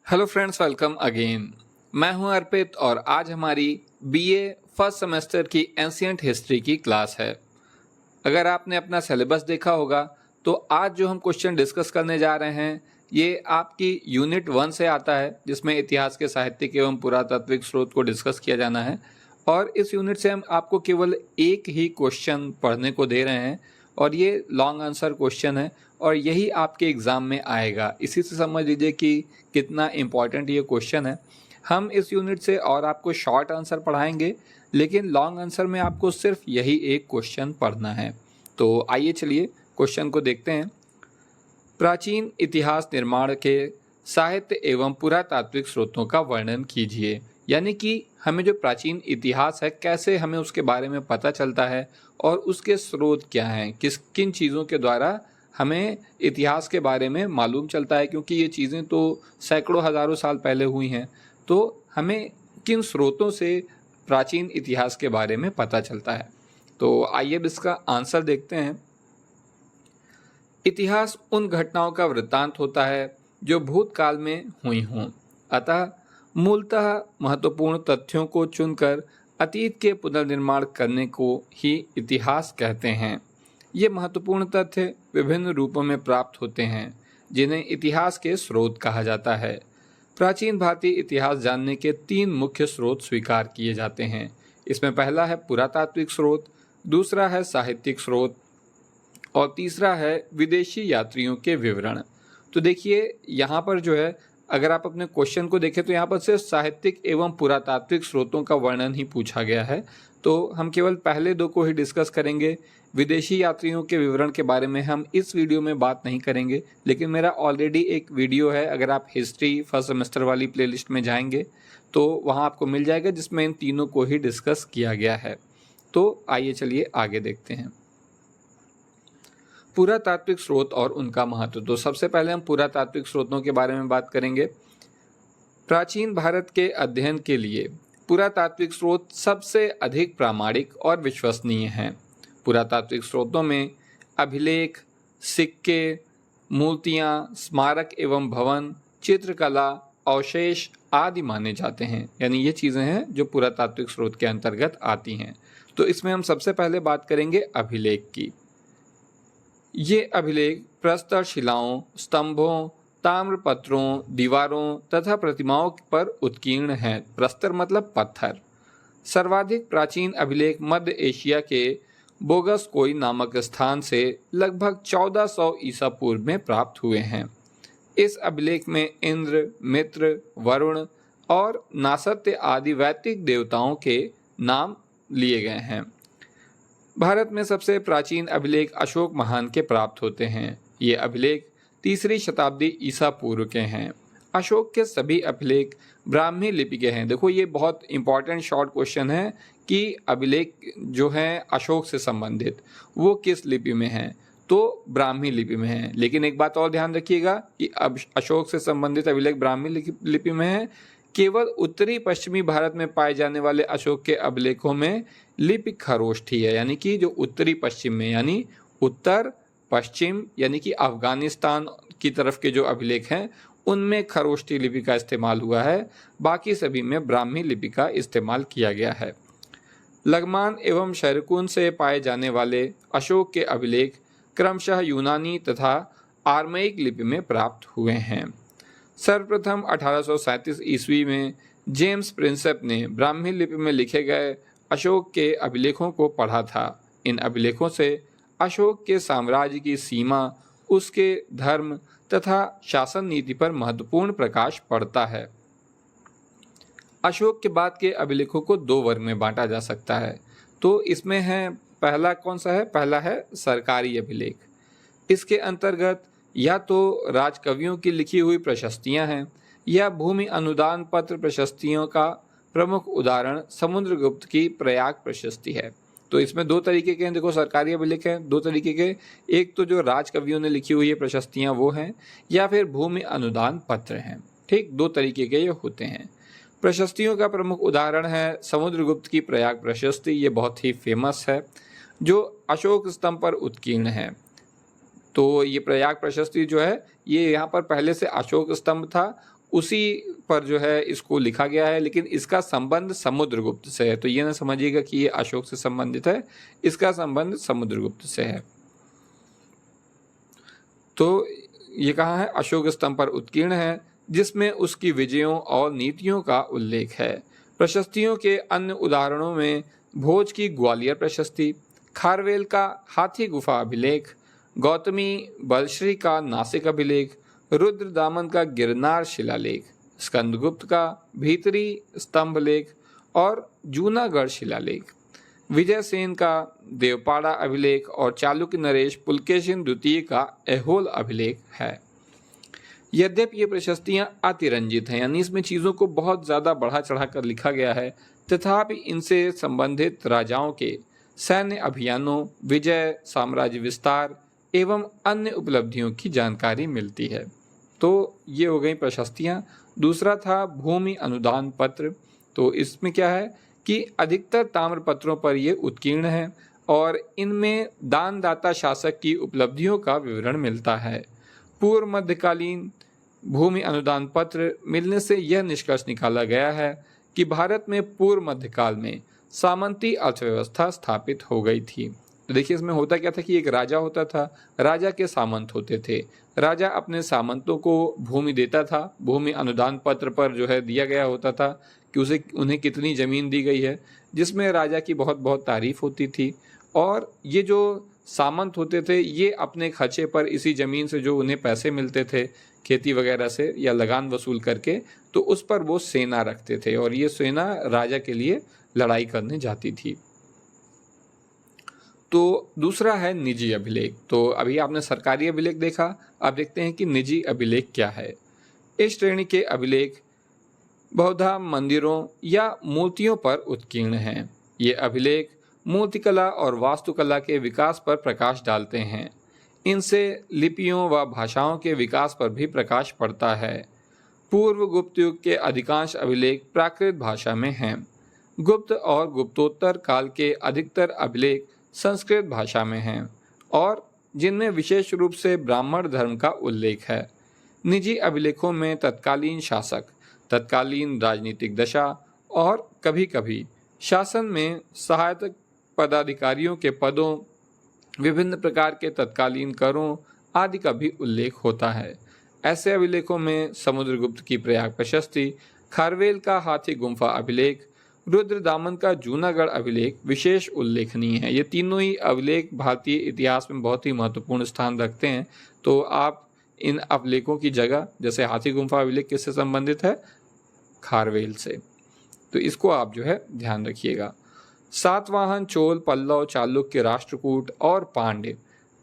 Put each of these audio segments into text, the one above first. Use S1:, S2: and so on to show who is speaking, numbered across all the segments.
S1: Hello friends, welcome again. मैं हूं अर्पित और आज हमारी बीए फर्स्ट सेमेस्टर की एंशिएंट हिस्ट्री की क्लास है। अगर आपने अपना सिलेबस देखा होगा तो आज जो हम क्वेश्चन डिस्कस करने जा रहे हैं ये आपकी यूनिट 1 से आता है, जिसमें इतिहास के साहित्यिक एवं पुरातात्विक स्रोत को डिस्कस किया जाना है। और इस यूनिट से हम आपको केवल एक ही क्वेश्चन पढ़ने को दे रहे हैं और ये लॉन्ग आंसर क्वेश्चन है और यही आपके एग्ज़ाम में आएगा। इसी से समझ लीजिए कि कितना इम्पॉर्टेंट ये क्वेश्चन है। हम इस यूनिट से और आपको शॉर्ट आंसर पढ़ाएंगे, लेकिन लॉन्ग आंसर में आपको सिर्फ यही एक क्वेश्चन पढ़ना है। तो आइए चलिए क्वेश्चन को देखते हैं। प्राचीन इतिहास निर्माण के साहित्य एवं पुरातात्विक स्रोतों का वर्णन कीजिए। यानी कि हमें जो प्राचीन इतिहास है कैसे हमें उसके बारे में पता चलता है और उसके स्रोत क्या हैं, किन चीज़ों के द्वारा हमें इतिहास के बारे में मालूम चलता है, क्योंकि ये चीज़ें तो सैकड़ों हज़ारों साल पहले हुई हैं। तो हमें किन स्रोतों से प्राचीन इतिहास के बारे में पता चलता है। तो आइए अब इसका आंसर देखते हैं। इतिहास उन घटनाओं का वृत्तांत होता है जो भूतकाल में हुई हों। अतः मूलतः महत्वपूर्ण तथ्यों को चुनकर अतीत के पुनर्निर्माण करने को ही इतिहास कहते हैं। ये महत्वपूर्ण तथ्य विभिन्न रूपों में प्राप्त होते हैं, जिन्हें इतिहास के स्रोत कहा जाता है। प्राचीन भारतीय इतिहास जानने के 3 मुख्य स्रोत स्वीकार किए जाते हैं। इसमें पहला है पुरातात्विक स्रोत, दूसरा है साहित्यिक स्रोत और तीसरा है विदेशी यात्रियों के विवरण। तो देखिए यहाँ पर जो है, अगर आप अपने क्वेश्चन को देखें तो यहाँ पर सिर्फ साहित्यिक एवं पुरातात्विक स्रोतों का वर्णन ही पूछा गया है। तो हम केवल पहले 2 को ही डिस्कस करेंगे। विदेशी यात्रियों के विवरण के बारे में हम इस वीडियो में बात नहीं करेंगे, लेकिन मेरा ऑलरेडी एक वीडियो है, अगर आप हिस्ट्री फर्स्ट सेमेस्टर वाली प्लेलिस्ट में जाएंगे तो वहाँ आपको मिल जाएगा, जिसमें इन तीनों को ही डिस्कस किया गया है। तो आइए चलिए आगे देखते हैं। पुरातात्विक स्रोत और उनका महत्व। तो सबसे पहले हम पुरातात्विक स्रोतों के बारे में बात करेंगे। प्राचीन भारत के अध्ययन के लिए पुरातात्विक स्रोत सबसे अधिक प्रामाणिक और विश्वसनीय हैं। पुरातात्विक स्रोतों में अभिलेख, सिक्के, मूर्तियाँ, स्मारक एवं भवन, चित्रकला, अवशेष आदि माने जाते हैं। यानी ये चीज़ें हैं जो पुरातात्विक स्रोत के अंतर्गत आती हैं। तो इसमें हम सबसे पहले बात करेंगे अभिलेख की। ये अभिलेख प्रस्तर शिलाओं, स्तंभों, ताम्रपत्रों, दीवारों तथा प्रतिमाओं पर उत्कीर्ण हैं। प्रस्तर मतलब पत्थर। सर्वाधिक प्राचीन अभिलेख मध्य एशिया के बोगसकोई नामक स्थान से लगभग 1400 ईसा पूर्व में प्राप्त हुए हैं। इस अभिलेख में इंद्र, मित्र, वरुण और नासत्य आदि वैदिक देवताओं के नाम लिए गए हैं। भारत में सबसे प्राचीन अभिलेख अशोक महान के प्राप्त होते हैं। ये अभिलेख 3री शताब्दी ईसा पूर्व के हैं। अशोक के सभी अभिलेख ब्राह्मी लिपि के हैं। देखो ये बहुत इंपॉर्टेंट शॉर्ट क्वेश्चन है कि अभिलेख जो हैं अशोक से संबंधित वो किस लिपि में हैं, तो ब्राह्मी लिपि में हैं। लेकिन एक बात और ध्यान रखिएगा कि अब अशोक से संबंधित अभिलेख ब्राह्मी लिपि में हैं। केवल उत्तरी पश्चिमी भारत में पाए जाने वाले अशोक के अभिलेखों में लिपि खरोष्ठी है। यानी कि जो उत्तरी पश्चिम में, यानी उत्तर पश्चिम यानी कि अफगानिस्तान की तरफ के जो अभिलेख हैं उनमें खरोष्ठी लिपि का इस्तेमाल हुआ है। बाकी सभी में ब्राह्मी लिपि का इस्तेमाल किया गया है। लगमान एवं शैरकून से पाए जाने वाले अशोक के अभिलेख क्रमशः यूनानी तथा आर्मेइक लिपि में प्राप्त हुए हैं। सर्वप्रथम 1837 ईस्वी में जेम्स प्रिंसेप ने ब्राह्मी लिपि में लिखे गए अशोक के अभिलेखों को पढ़ा था। इन अभिलेखों से अशोक के साम्राज्य की सीमा, उसके धर्म तथा शासन नीति पर महत्वपूर्ण प्रकाश पड़ता है। अशोक के बाद के अभिलेखों को 2 वर्ग में बांटा जा सकता है। तो इसमें है, पहला कौन सा है? पहला है सरकारी अभिलेख। इसके अंतर्गत या तो राजकवियों की लिखी हुई प्रशस्तियां हैं या भूमि अनुदान पत्र प्रशस्तियों का प्रमुख उदाहरण समुद्रगुप्त की प्रयाग प्रशस्ति है। तो इसमें 2 तरीके के हैं। देखो सरकारी अभिलेख हैं 2 तरीके के, एक तो जो राजकवियों ने लिखी हुई है प्रशस्तियां वो हैं, या फिर भूमि अनुदान पत्र हैं। ठीक, 2 तरीके के ये होते हैं। प्रशस्तियों का प्रमुख उदाहरण है समुद्रगुप्त की प्रयाग प्रशस्ति। ये बहुत ही फेमस है, जो अशोक स्तंभ पर उत्कीर्ण है। तो ये प्रयाग प्रशस्ति जो है ये यहाँ पर पहले से अशोक स्तंभ था उसी पर जो है इसको लिखा गया है, लेकिन इसका संबंध समुद्रगुप्त से है। तो ये ना समझिएगा कि ये अशोक से संबंधित है, इसका संबंध समुद्रगुप्त से है। तो ये कहाँ है? अशोक स्तंभ पर उत्कीर्ण है, जिसमें उसकी विजयों और नीतियों का उल्लेख है। प्रशस्तियों के अन्य उदाहरणों में भोज की ग्वालियर प्रशस्ति, खारवेल का हाथी गुफा अभिलेख, गौतमी बलश्री का नासिक अभिलेख, रुद्रदामन का गिरनार शिलालेख, स्कंदगुप्त का भीतरी स्तंभ लेख और जूनागढ़ शिलालेख, विजय सेन का देवपाड़ा अभिलेख और चालुक्य नरेश पुलकेशिन द्वितीय का ऐहोल अभिलेख है। यद्यपि ये प्रशस्तियां अतिरंजित हैं, यानी इसमें चीज़ों को बहुत ज़्यादा बढ़ा चढ़ा कर लिखा गया है, तथापि इनसे संबंधित राजाओं के सैन्य अभियानों, विजय, साम्राज्य विस्तार एवं अन्य उपलब्धियों की जानकारी मिलती है। तो ये हो गई प्रशस्तियां। दूसरा था भूमि अनुदान पत्र। तो इसमें क्या है कि अधिकतर ताम्रपत्रों पर ये उत्कीर्ण है और इनमें दानदाता शासक की उपलब्धियों का विवरण मिलता है। पूर्व मध्यकालीन भूमि अनुदान पत्र मिलने से यह निष्कर्ष निकाला गया है कि भारत में पूर्व मध्यकाल में सामंती अर्थव्यवस्था स्थापित हो गई थी। तो देखिए इसमें होता क्या था कि एक राजा होता था, राजा के सामंत होते थे, राजा अपने सामंतों को भूमि देता था। भूमि अनुदान पत्र पर जो है दिया गया होता था कि उन्हें कितनी ज़मीन दी गई है, जिसमें राजा की बहुत बहुत तारीफ होती थी। और ये जो सामंत होते थे ये अपने खर्चे पर इसी ज़मीन से जो उन्हें पैसे मिलते थे खेती वगैरह से या लगान वसूल करके, तो उस पर वो सेना रखते थे और ये सेना राजा के लिए लड़ाई करने जाती थी। तो दूसरा है निजी अभिलेख। तो अभी आपने सरकारी अभिलेख देखा, आप देखते हैं कि निजी अभिलेख क्या है। इस श्रेणी के अभिलेख बहुधा मंदिरों या मूर्तियों पर उत्कीर्ण हैं। ये अभिलेख मूर्तिकला और वास्तुकला के विकास पर प्रकाश डालते हैं। इनसे लिपियों व भाषाओं के विकास पर भी प्रकाश पड़ता है। पूर्व गुप्त युग के अधिकांश अभिलेख प्राकृत भाषा में हैं। गुप्त और गुप्तोत्तर काल के अधिकतर अभिलेख संस्कृत भाषा में हैं और जिनमें विशेष रूप से ब्राह्मण धर्म का उल्लेख है। निजी अभिलेखों में तत्कालीन शासक, तत्कालीन राजनीतिक दशा और कभी कभी शासन में सहायक पदाधिकारियों के पदों, विभिन्न प्रकार के तत्कालीन करों आदि का भी उल्लेख होता है। ऐसे अभिलेखों में समुद्रगुप्त की प्रयाग प्रशस्ति, खारवेल का हाथी गुम्फा अभिलेख, रुद्रदामन का जूनागढ़ अभिलेख विशेष उल्लेखनीय है। ये तीनों ही अभिलेख भारतीय इतिहास में बहुत ही महत्वपूर्ण स्थान रखते हैं। तो आप इन अभिलेखों की जगह, जैसे हाथी गुम्फा अभिलेख किससे संबंधित है? खारवेल से। तो इसको आप जो है ध्यान रखिएगा। सातवाहन, चोल, पल्लव, चालुक्य, राष्ट्रकूट और पांड्य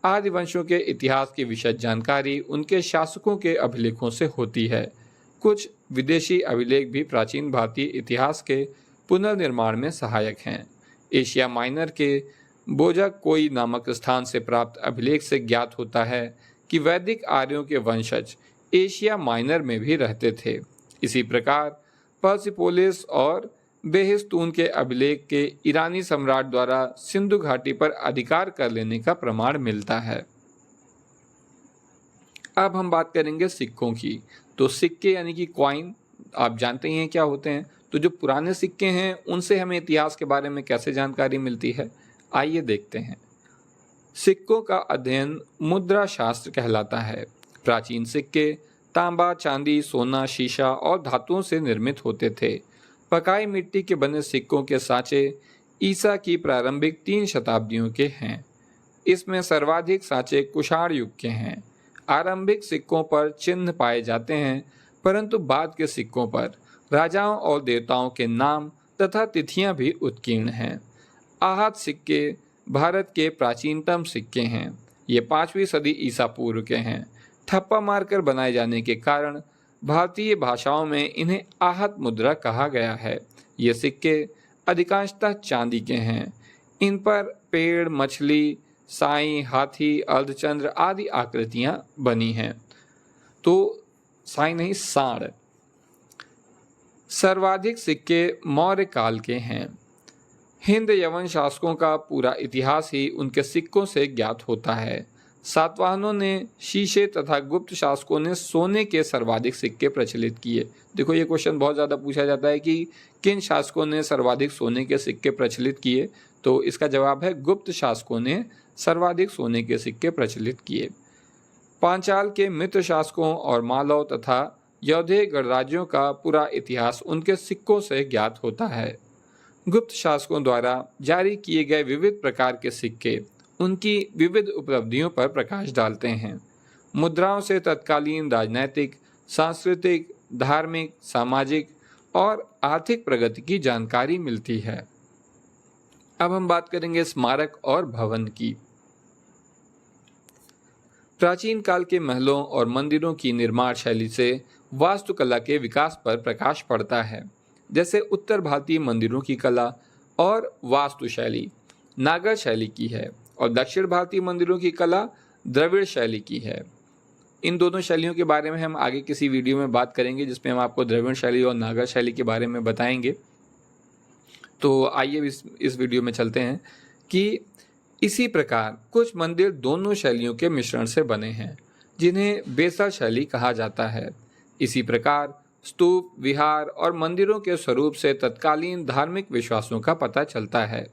S1: आदि वंशों के इतिहास की विशद जानकारी उनके शासकों के अभिलेखों से होती है। कुछ विदेशी अभिलेख भी प्राचीन भारतीय इतिहास के पुनर्निर्माण में सहायक हैं। एशिया माइनर के बोजाकोई नामक स्थान से प्राप्त अभिलेख से ज्ञात होता है कि वैदिक आर्यों के वंशज एशिया माइनर में भी रहते थे। इसी प्रकार पर्सिपोलिस और बेहिस्तून के अभिलेख के ईरानी सम्राट द्वारा सिंधु घाटी पर अधिकार कर लेने का प्रमाण मिलता है। अब हम बात करेंगे सिक्कों की। तो सिक्के यानी कि कॉइन आप जानते ही हैं क्या होते हैं। तो जो पुराने सिक्के हैं उनसे हमें इतिहास के बारे में कैसे जानकारी मिलती है, आइए देखते हैं। सिक्कों का अध्ययन मुद्रा शास्त्र कहलाता है। प्राचीन सिक्के तांबा, चांदी, सोना, शीशा और धातुओं से निर्मित होते थे। पकाई मिट्टी के बने सिक्कों के सांचे ईसा की प्रारंभिक 3 शताब्दियों के हैं। इसमें सर्वाधिक सांचे कुषाण युग के हैं। आरंभिक सिक्कों पर चिन्ह पाए जाते हैं, परंतु बाद के सिक्कों पर राजाओं और देवताओं के नाम तथा तिथियां भी उत्कीर्ण हैं। आहत सिक्के भारत के प्राचीनतम सिक्के हैं। ये 5वीं सदी ईसा पूर्व के हैं। ठप्पा मारकर बनाए जाने के कारण भारतीय भाषाओं में इन्हें आहत मुद्रा कहा गया है। ये सिक्के अधिकांशतः चांदी के हैं। इन पर पेड़, मछली, साई, हाथी, अर्धचंद्र आदि आकृतियां बनी हैं। तो साई नहीं, सांड। सर्वाधिक सिक्के मौर्य काल के हैं। हिंद यवन शासकों का पूरा इतिहास ही उनके सिक्कों से ज्ञात होता है। सातवाहनों ने शीशे तथा गुप्त शासकों ने सोने के सर्वाधिक सिक्के प्रचलित किए। देखो ये क्वेश्चन बहुत ज़्यादा पूछा जाता है कि किन शासकों ने सर्वाधिक सोने के सिक्के प्रचलित किए, तो इसका जवाब है गुप्त शासकों ने सर्वाधिक सोने के सिक्के प्रचलित किए। पांचाल के मित्र शासकों और मालव तथा यौधेय गणराज्यों का पूरा इतिहास उनके सिक्कों से ज्ञात होता है। गुप्त शासकों द्वारा जारी किए गए विविध प्रकार के सिक्के उनकी विविध उपलब्धियों पर प्रकाश डालते हैं। मुद्राओं से तत्कालीन राजनैतिक, सांस्कृतिक, धार्मिक, सामाजिक और आर्थिक प्रगति की जानकारी मिलती है। अब हम बात करेंगे स्मारक और भवन की। प्राचीन काल के महलों और मंदिरों की निर्माण शैली से वास्तुकला के विकास पर प्रकाश पड़ता है। जैसे उत्तर भारतीय मंदिरों की कला और वास्तुशैली नागर शैली की है और दक्षिण भारतीय मंदिरों की कला द्रविड़ शैली की है। इन दोनों शैलियों के बारे में हम आगे किसी वीडियो में बात करेंगे, जिसमें हम आपको द्रविड़ शैली और नागर शैली के बारे में बताएंगे। तो आइए इस वीडियो में चलते हैं कि इसी प्रकार कुछ मंदिर दोनों शैलियों के मिश्रण से बने हैं, जिन्हें बेसर शैली कहा जाता है। इसी प्रकार स्तूप, विहार और मंदिरों के स्वरूप से तत्कालीन धार्मिक विश्वासों का पता चलता है।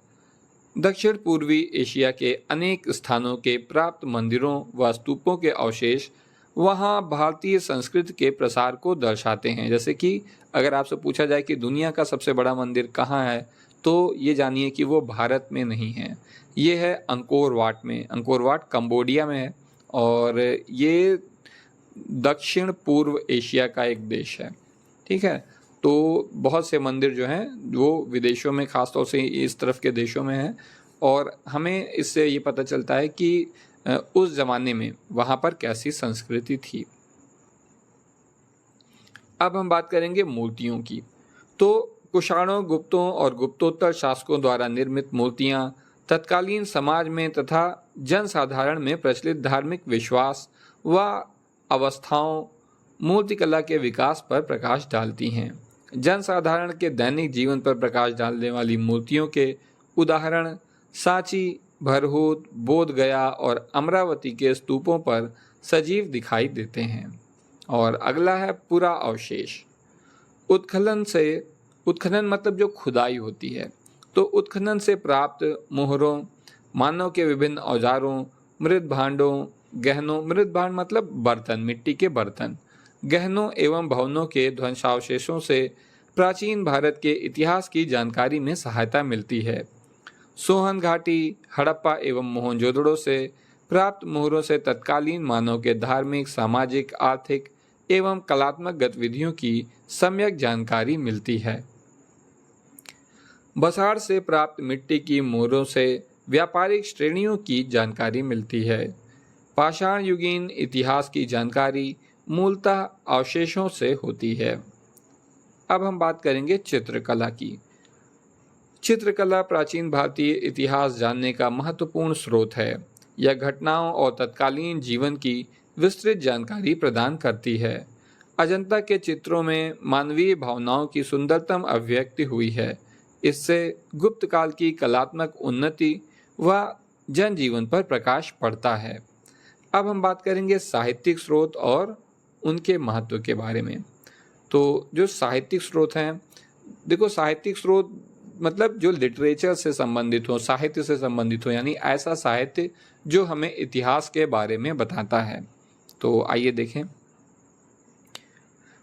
S1: दक्षिण पूर्वी एशिया के अनेक स्थानों के प्राप्त मंदिरों व स्तूपों के अवशेष वहाँ भारतीय संस्कृति के प्रसार को दर्शाते हैं। जैसे कि अगर आपसे पूछा जाए कि दुनिया का सबसे बड़ा मंदिर कहाँ है, तो ये जानिए कि वो भारत में नहीं है, ये है अंकोर वाट में। अंकोर वाट कंबोडिया में है और ये दक्षिण पूर्व एशिया का एक देश है। ठीक है, तो बहुत से मंदिर जो हैं वो विदेशों में, ख़ासतौर से इस तरफ के देशों में हैं, और हमें इससे ये पता चलता है कि उस ज़माने में वहाँ पर कैसी संस्कृति थी। अब हम बात करेंगे मूर्तियों की। तो कुषाणों, गुप्तों और गुप्तोत्तर शासकों द्वारा निर्मित मूर्तियाँ तत्कालीन समाज में तथा जनसाधारण में प्रचलित धार्मिक विश्वास व अवस्थाओं, मूर्तिकला के विकास पर प्रकाश डालती हैं। जनसाधारण के दैनिक जीवन पर प्रकाश डालने वाली मूर्तियों के उदाहरण सांची, भरहूत, बोधगया और अमरावती के स्तूपों पर सजीव दिखाई देते हैं। और अगला है पूरा अवशेष। उत्खनन मतलब जो खुदाई होती है, तो उत्खनन से प्राप्त मोहरों, मानव के विभिन्न औजारों, मृत भांडों, गहनों, मृत भांड मतलब बर्तन, मिट्टी के बर्तन, गहनों एवं भवनों के ध्वंसावशेषों से प्राचीन भारत के इतिहास की जानकारी में सहायता मिलती है। सोहन घाटी, हड़प्पा एवं मोहनजोदड़ो से प्राप्त मोहरों से तत्कालीन मानव के धार्मिक, सामाजिक, आर्थिक एवं कलात्मक गतिविधियों की सम्यक जानकारी मिलती है। बसाड़ से प्राप्त मिट्टी की मोहरों से व्यापारिक श्रेणियों की जानकारी मिलती है। पाषाण युगीन इतिहास की जानकारी मूलतः अवशेषों से होती है। अब हम बात करेंगे चित्रकला की। चित्रकला प्राचीन भारतीय इतिहास जानने का महत्वपूर्ण स्रोत है। यह घटनाओं और तत्कालीन जीवन की विस्तृत जानकारी प्रदान करती है। अजंता के चित्रों में मानवीय भावनाओं की सुंदरतम अभिव्यक्ति हुई है। इससे गुप्त काल की कलात्मक उन्नति व जनजीवन पर प्रकाश पड़ता है। अब हम बात करेंगे साहित्यिक स्रोत और उनके महत्व के बारे में। तो जो साहित्यिक स्रोत हैं, देखो साहित्यिक स्रोत मतलब जो लिटरेचर से संबंधित हो, साहित्य से संबंधित हो, यानी ऐसा साहित्य जो हमें इतिहास के बारे में बताता है। तो आइए देखें।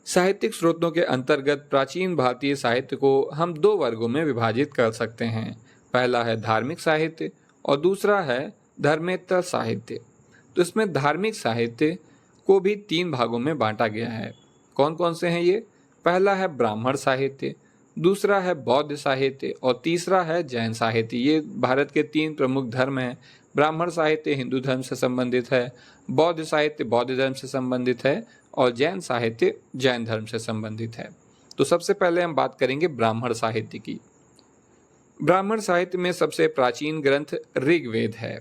S1: साहित्यिक स्रोतों के अंतर्गत प्राचीन भारतीय साहित्य को हम दो वर्गों में विभाजित कर सकते हैं। पहला है धार्मिक साहित्य और दूसरा है धर्मेतर साहित्य। तो इसमें धार्मिक साहित्य को भी तीन भागों में बांटा गया है। कौन कौन से हैं ये? पहला है ब्राह्मण साहित्य, दूसरा है बौद्ध साहित्य और तीसरा है जैन साहित्य। ये भारत के तीन प्रमुख धर्म हैं। ब्राह्मण साहित्य हिंदू धर्म से संबंधित है, बौद्ध साहित्य बौद्ध धर्म से संबंधित है और जैन साहित्य जैन धर्म से संबंधित है। तो सबसे पहले हम बात करेंगे ब्राह्मण साहित्य की। ब्राह्मण साहित्य में सबसे प्राचीन ग्रंथ ऋग्वेद है।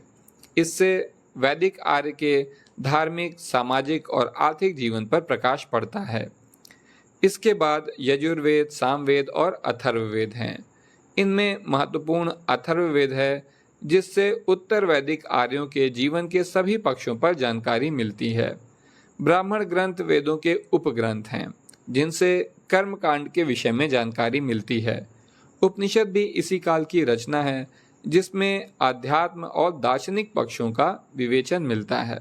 S1: इससे वैदिक आर्य के धार्मिक, सामाजिक और आर्थिक जीवन पर प्रकाश पड़ता है। इसके बाद यजुर्वेद, सामवेद और अथर्ववेद हैं। इनमें महत्वपूर्ण अथर्ववेद है जिससे उत्तर वैदिक आर्यों के जीवन के सभी पक्षों पर जानकारी मिलती है। ब्राह्मण ग्रंथ वेदों के उपग्रंथ हैं, जिनसे कर्मकांड के विषय में जानकारी मिलती है। उपनिषद भी इसी काल की रचना है, जिसमें आध्यात्म और दार्शनिक पक्षों का विवेचन मिलता है।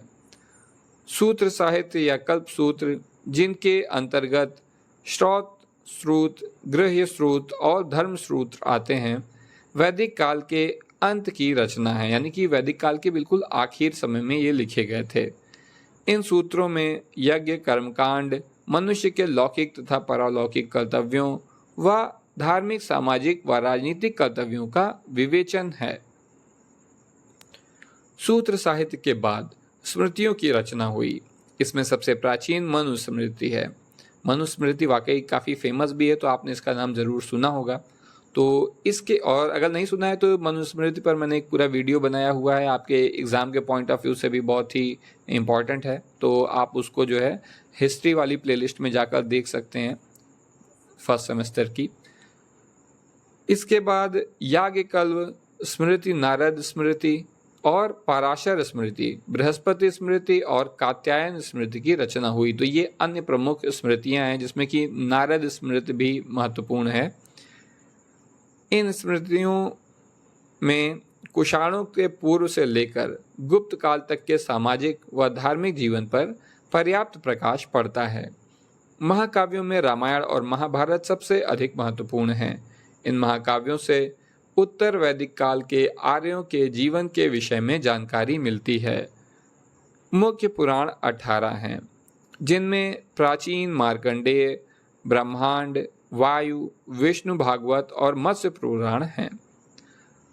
S1: सूत्र साहित्य या कल्प सूत्र, जिनके अंतर्गत श्रौत श्रुत, गृह्य श्रुत और धर्म सूत्र आते हैं, वैदिक काल के अंत की रचना है, यानी कि वैदिक काल के बिल्कुल आखिर समय में ये लिखे गए थे। इन सूत्रों में यज्ञ, कर्मकांड, मनुष्य के लौकिक तथा पारलौकिक कर्तव्यों व धार्मिक, सामाजिक व राजनीतिक कर्तव्यों का विवेचन है। सूत्र साहित्य के बाद स्मृतियों की रचना हुई। इसमें सबसे प्राचीन मनुस्मृति है। मनुस्मृति वाकई काफ़ी फेमस भी है, तो आपने इसका नाम ज़रूर सुना होगा। तो इसके, और अगर नहीं सुना है तो मनुस्मृति पर मैंने एक पूरा वीडियो बनाया हुआ है, आपके एग्ज़ाम के पॉइंट ऑफ व्यू से भी बहुत ही इम्पॉर्टेंट है, तो आप उसको जो है हिस्ट्री वाली प्लेलिस्ट में जाकर देख सकते हैं, फर्स्ट सेमेस्टर की। इसके बाद याज्ञवल्क्य स्मृति, नारद स्मृति और पराशर स्मृति, बृहस्पति स्मृति और कात्यायन स्मृति की रचना हुई। तो ये अन्य प्रमुख स्मृतियां हैं, जिसमें कि नारद स्मृति भी महत्वपूर्ण है। इन स्मृतियों में कुषाणों के पूर्व से लेकर गुप्त काल तक के सामाजिक व धार्मिक जीवन पर पर्याप्त प्रकाश पड़ता है। महाकाव्यों में रामायण और महाभारत सबसे अधिक महत्वपूर्ण हैं। इन महाकाव्यों से उत्तर वैदिक काल के आर्यों के जीवन के विषय में जानकारी मिलती है। मुख्य पुराण 18 हैं, जिनमें प्राचीन मार्कंडेय, ब्रह्मांड, वायु, विष्णु भागवत और मत्स्य पुराण हैं।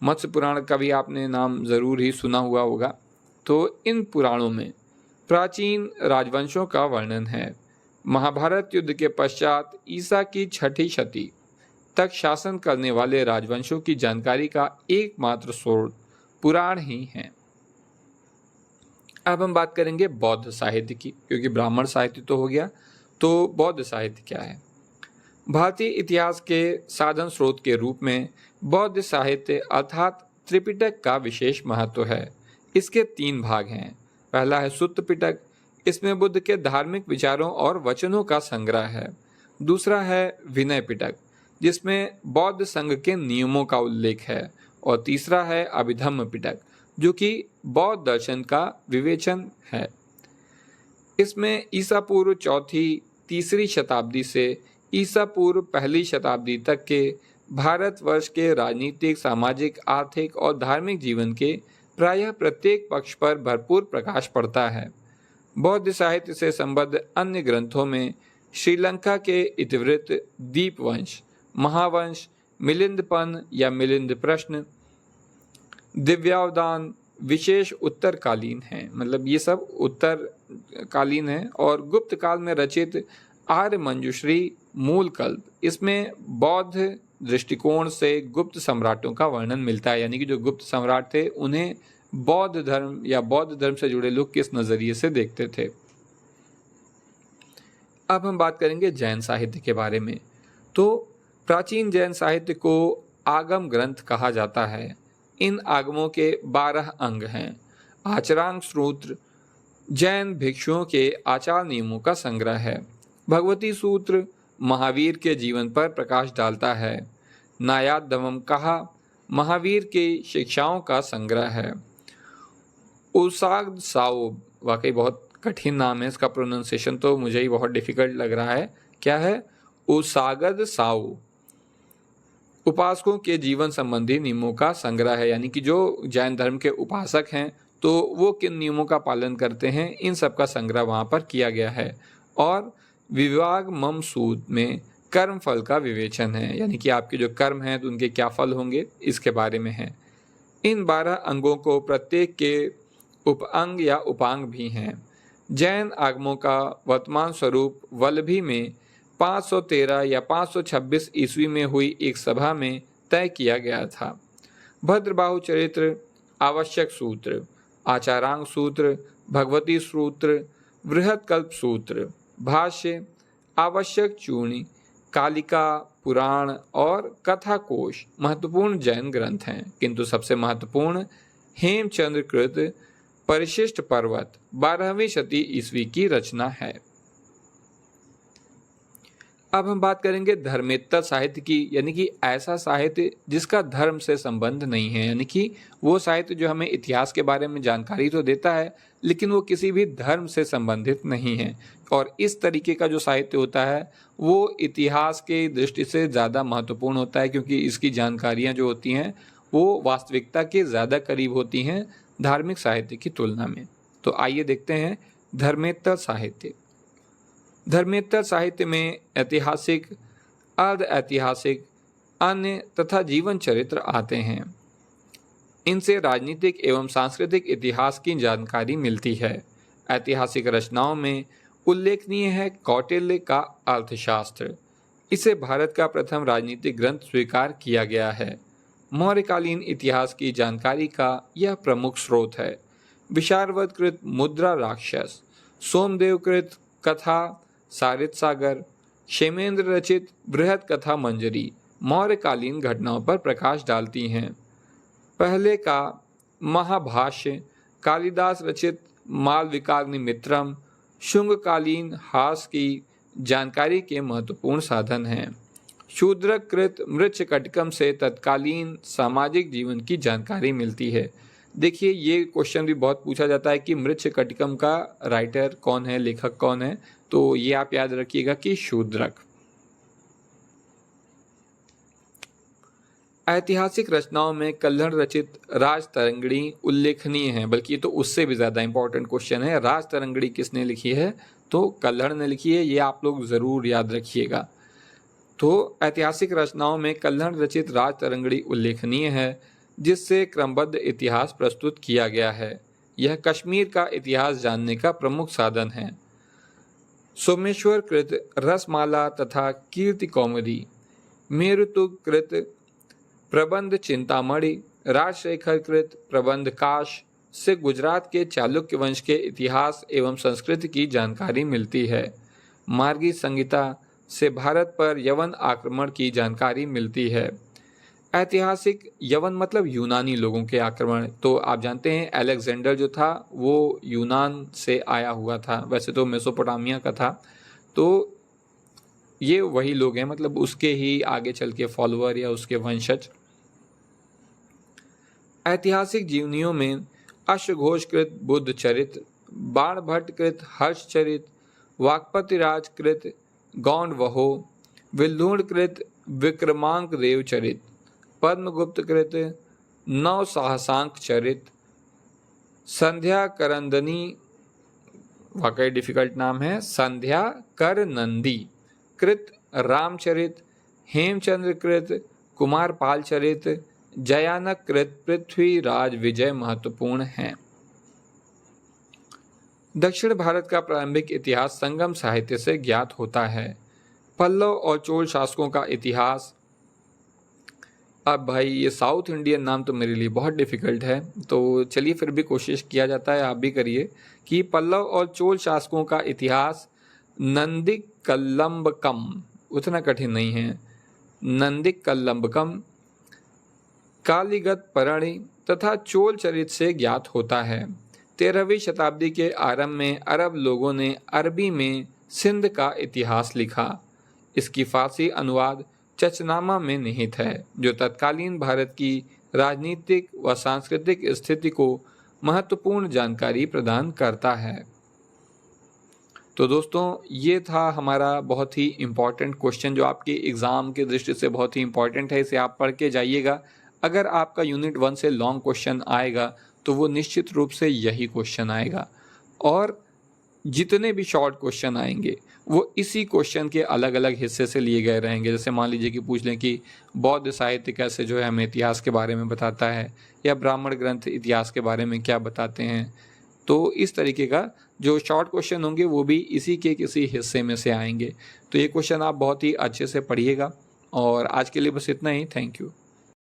S1: मत्स्य पुराण का भी आपने नाम ज़रूर ही सुना हुआ होगा। तो इन पुराणों में प्राचीन राजवंशों का वर्णन है। महाभारत युद्ध के पश्चात ईसा की 6ठी शती तक शासन करने वाले राजवंशों की जानकारी का एकमात्र स्रोत पुराण ही है। अब हम बात करेंगे बौद्ध साहित्य की, क्योंकि ब्राह्मण साहित्य तो हो गया, तो बौद्ध साहित्य क्या है। भारतीय इतिहास के साधन स्रोत के रूप में बौद्ध साहित्य अर्थात त्रिपिटक का विशेष महत्व है। इसके 3 भाग हैं। पहला है सुत्त पिटक, इसमें बुद्ध के धार्मिक विचारों और वचनों का संग्रह है। दूसरा है विनय पिटक, जिसमें बौद्ध संघ के नियमों का उल्लेख है। और तीसरा है अभिधम्म पिटक, जो कि बौद्ध दर्शन का विवेचन है। इसमें ईसा पूर्व 4ठी-3री शताब्दी से ईसा पूर्व 1ली शताब्दी तक के भारतवर्ष के राजनीतिक, सामाजिक, आर्थिक और धार्मिक जीवन के प्रायः प्रत्येक पक्ष पर भरपूर प्रकाश पड़ता है। बौद्ध साहित्य से संबद्ध अन्य ग्रंथों में श्रीलंका के इतिवृत्त, दीपवंश, महावंश, मिलिंदपन या मिलिंद प्रश्न, दिव्यावदान विशेष उत्तरकालीन हैं, मतलब ये सब उत्तरकालीन हैं। और गुप्त काल में रचित आर्य मंजूश्री मूल कल्प, इसमें बौद्ध दृष्टिकोण से गुप्त सम्राटों का वर्णन मिलता है, यानी कि जो गुप्त सम्राट थे उन्हें बौद्ध धर्म या बौद्ध धर्म से जुड़े लोग किस नज़रिए से देखते थे। अब हम बात करेंगे जैन साहित्य के बारे में। तो प्राचीन जैन साहित्य को आगम ग्रंथ कहा जाता है। इन आगमों के 12 अंग हैं। आचरांग सूत्र जैन भिक्षुओं के आचार नियमों का संग्रह है। भगवती सूत्र महावीर के जीवन पर प्रकाश डालता है। नायादवम कहा महावीर की शिक्षाओं का संग्रह है। उसाग साओ, वाकई बहुत कठिन नाम है, इसका प्रोनाउंसिएशन तो मुझे ही बहुत डिफिकल्ट लग रहा है। क्या है? उसागद साओ, उपासकों के जीवन संबंधी नियमों का संग्रह है, यानी कि जो जैन धर्म के उपासक हैं तो वो किन नियमों का पालन करते हैं, इन सब का संग्रह वहाँ पर किया गया है। और विवाग मम सूद में कर्म फल का विवेचन है, यानी कि आपके जो कर्म हैं तो उनके क्या फल होंगे, इसके बारे में है। इन 12 अंगों को प्रत्येक के उपअंग या उपांग भी हैं। जैन आगमों का वर्तमान स्वरूप वल्लभी में 513 या 526 ईस्वी में हुई एक सभा में तय किया गया था। भद्रबाहु चरित्र, आवश्यक सूत्र, आचारांग सूत्र, भगवती सूत्र, बृहत्कल्प सूत्र, भाष्य, आवश्यक चूर्णी, कालिका, पुराण और कथा कोश महत्वपूर्ण जैन ग्रंथ हैं, किंतु सबसे महत्वपूर्ण हेमचंद्र कृत परिशिष्ट पर्वत 12वीं शती ईस्वी की रचना है। अब हम बात करेंगे धर्मेतर साहित्य की, यानी कि ऐसा साहित्य जिसका धर्म से संबंध नहीं है, यानी कि वो साहित्य जो हमें इतिहास के बारे में जानकारी तो देता है लेकिन वो किसी भी धर्म से संबंधित नहीं है। और इस तरीके का जो साहित्य होता है वो इतिहास के दृष्टि से ज़्यादा महत्वपूर्ण होता है, क्योंकि इसकी जानकारियाँ जो होती हैं वो वास्तविकता के ज़्यादा करीब होती हैं धार्मिक साहित्य की तुलना में। तो आइए देखते हैं धर्मेतर साहित्य। धर्मेतर साहित्य में ऐतिहासिक, अर्ध ऐतिहासिक, अन्य तथा जीवन चरित्र आते हैं। इनसे राजनीतिक एवं सांस्कृतिक इतिहास की जानकारी मिलती है। ऐतिहासिक रचनाओं में उल्लेखनीय है कौटिल्य का अर्थशास्त्र। इसे भारत का प्रथम राजनीतिक ग्रंथ स्वीकार किया गया है। मौर्यकालीन इतिहास की जानकारी का यह प्रमुख स्रोत है। विशारवत कृत मुद्रा राक्षस, सोमदेव कृत कथा सारित सागर, क्षेमेंद्र रचित बृहद कथा मंजरी मौर्यकालीन घटनाओं पर प्रकाश डालती हैं। पहले का महाभाष्य, कालिदास रचित मालविकाग्निमित्रम शुंगकालीन हास की जानकारी के महत्वपूर्ण साधन हैं। शूद्रक कृत मृच्छकटिकम से तत्कालीन सामाजिक जीवन की जानकारी मिलती है। देखिए, ये क्वेश्चन भी बहुत पूछा जाता है कि मृच्छकटिकम का राइटर कौन है, लेखक कौन है, तो ये आप याद रखिएगा कि शूद्रक। ऐतिहासिक रचनाओं में कल्हड़ रचित राजतरंगिणी उल्लेखनीय है, बल्कि ये तो उससे भी ज़्यादा इंपॉर्टेंट क्वेश्चन है। राजतरंगिणी किसने लिखी है? तो कल्हड़ ने लिखी है, ये आप लोग ज़रूर याद रखिएगा। तो ऐतिहासिक रचनाओं में कल्हड़ रचित राजतरंगिणी उल्लेखनीय है, जिससे क्रमबद्ध इतिहास प्रस्तुत किया गया है। यह कश्मीर का इतिहास जानने का प्रमुख साधन है। सोमेश्वर कृत रसमाला तथा कीर्ति कौमुदी, मेरुतुग कृत प्रबंध चिंतामणि, राजशेखर कृत प्रबंध काश से गुजरात के चालुक्य वंश के इतिहास एवं संस्कृति की जानकारी मिलती है। मार्गी संहिता से भारत पर यवन आक्रमण की जानकारी मिलती है। ऐतिहासिक यवन मतलब यूनानी लोगों के आक्रमण, तो आप जानते हैं अलेक्जेंडर जो था वो यूनान से आया हुआ था, वैसे तो मेसोपोटामिया का था, तो ये वही लोग हैं, मतलब उसके ही आगे चल के फॉलोअर या उसके वंशज। ऐतिहासिक जीवनियों में अश्वघोषकृत बुद्ध चरित्र, बाणभट्ट कृत हर्ष चरित्र, वाकपतिराज कृत गौंडवहो, विल्लूण कृत विक्रमांक देव चरित्र, पद्मगुप्त कृत नव साहसांक चरित्र, संध्या करंदनी, वाकई डिफिकल्ट नाम है, संध्या करनंदी कृत रामचरित, हेमचंद्र कृत कुमारपाल चरित्र, जयानक कृत पृथ्वीराज विजय महत्वपूर्ण हैं। दक्षिण भारत का प्रारंभिक इतिहास संगम साहित्य से ज्ञात होता है। पल्लव और चोल शासकों का इतिहास, अब भाई ये साउथ इंडियन नाम तो मेरे लिए बहुत डिफिकल्ट है, तो चलिए फिर भी कोशिश किया जाता है, आप भी करिए, कि पल्लव और चोल शासकों का इतिहास नंदिकल्लंबकम, उतना कठिन नहीं है, नंदिकल्लंबकम, कालीगत परणी तथा चोल चरित्र से ज्ञात होता है। 13वीं शताब्दी के आरंभ में अरब लोगों ने अरबी में सिंध का इतिहास लिखा। इसकी फारसी अनुवाद चचनामा में निहित है, जो तत्कालीन भारत की राजनीतिक व सांस्कृतिक स्थिति को महत्वपूर्ण जानकारी प्रदान करता है। तो दोस्तों, ये था हमारा बहुत ही इम्पॉर्टेंट क्वेश्चन जो आपके एग्ज़ाम के दृष्टि से बहुत ही इम्पॉर्टेंट है। इसे आप पढ़ के जाइएगा। अगर आपका यूनिट 1 से लॉन्ग क्वेश्चन आएगा तो वो निश्चित रूप से यही क्वेश्चन आएगा, और जितने भी शॉर्ट क्वेश्चन आएंगे वो इसी क्वेश्चन के अलग अलग हिस्से से लिए गए रहेंगे। जैसे मान लीजिए कि पूछ लें कि बौद्ध साहित्य कैसे जो है हमें इतिहास के बारे में बताता है, या ब्राह्मण ग्रंथ इतिहास के बारे में क्या बताते हैं। तो इस तरीके का जो शॉर्ट क्वेश्चन होंगे वो भी इसी के किसी हिस्से में से आएंगे। तो ये क्वेश्चन आप बहुत ही अच्छे से पढ़िएगा। और आज के लिए बस इतना ही। Thank you.